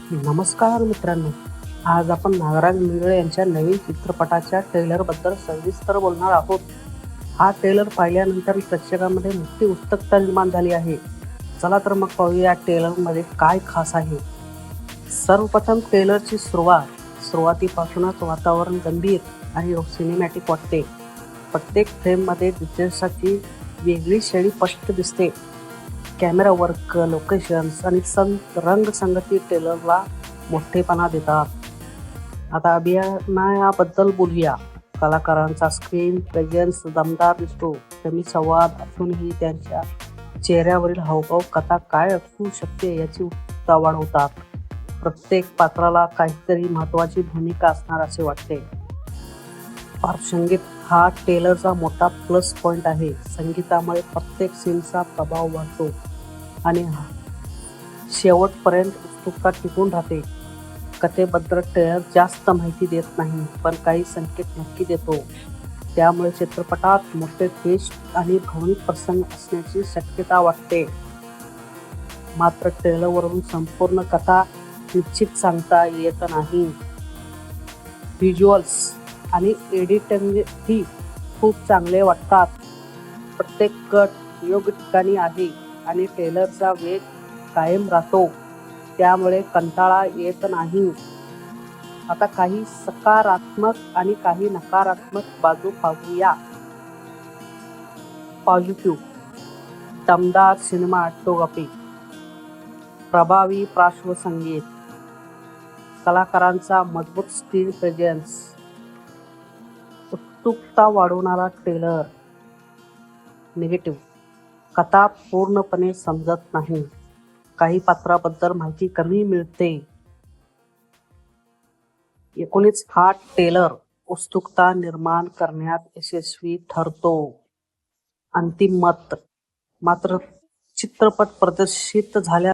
नमस्कार मित्रांनो. आज आपण नागराज मिरळे यांच्या नवीन चित्रपटाच्या ट्रेलरबद्दल सविस्तर बोलणार आहोत. हा ट्रेलर पाहिल्यानंतर प्रेक्षकांमध्ये मोठी उत्सुकता निर्माण झाली आहे. चला तर मग पाहूया ट्रेलरमध्ये काय खास आहे. सर्वप्रथम ट्रेलरची सुरुवातीपासूनच वातावरण गंभीर आणि सिनेमॅटिक वाटते. प्रत्येक फ्रेममध्ये डिटेल्सची वेगळी शैली स्पष्ट दिसते. कॅमेरा वर्क, लोकेशन्स आणि रंगसंगती ट्रेलरला मोठेपणा देतात. आता अभिनयाबद्दल बोलूया. कलाकारांचा स्क्रीन प्रेझेन्स दमदार दिसतो. कमी संवाद असूनही त्यांच्या चेहऱ्यावरील हावभाव कथा काय असू शकते याची उत्सुकता वाढवतात. प्रत्येक पात्राला काहीतरी महत्त्वाची भूमिका असणार असे वाटते. पार्श्वसंगीत हा ट्रेलरचा मोठा प्लस पॉइंट आहे. संगीतामुळे प्रत्येक सीनचा प्रभाव वाढतो आणि शेवटपर्यंत उत्सुकता टिकून राहते. कथेबद्दल ट्रेलर जास्त माहिती देत नाही, पण काही संकेत नक्की देतो. त्यामुळे चित्रपटात मोठे ट्विस्ट आणि भावनिक प्रसंग असण्याची शक्यता वाटते. मात्र ट्रेलरवरून संपूर्ण कथा निश्चित सांगता येत नाही. व्हिज्युअल्स आणि एडिटिंगही खूप चांगले वाटतात. प्रत्येक कट योग्य ठिकाणी आहे आणि ट्रेलरचा वेग कायम राहतो. त्यामुळे कंटाळा येत नाही. आता काही सकारात्मक आणि काही नकारात्मक बाजू पाहूया. पॉझिटिव्ह: दमदार सिनेमॅटोग्राफी, प्रभावी पार्श्वसंगीत, कलाकारांचा मजबूत स्क्रीन प्रेझेन्स, उत्सुकता वाढवणारा ट्रेलर. निगेटिव्ह: कथा पूर्णपणे समजत नाही, काही पात्राबद्दल माहिती कमी मिळते. एकूणच हा ट्रेलर उत्सुकता निर्माण करण्यात यशस्वी ठरतो. अंतिम मत: मात्र चित्रपट प्रदर्शित झाल्या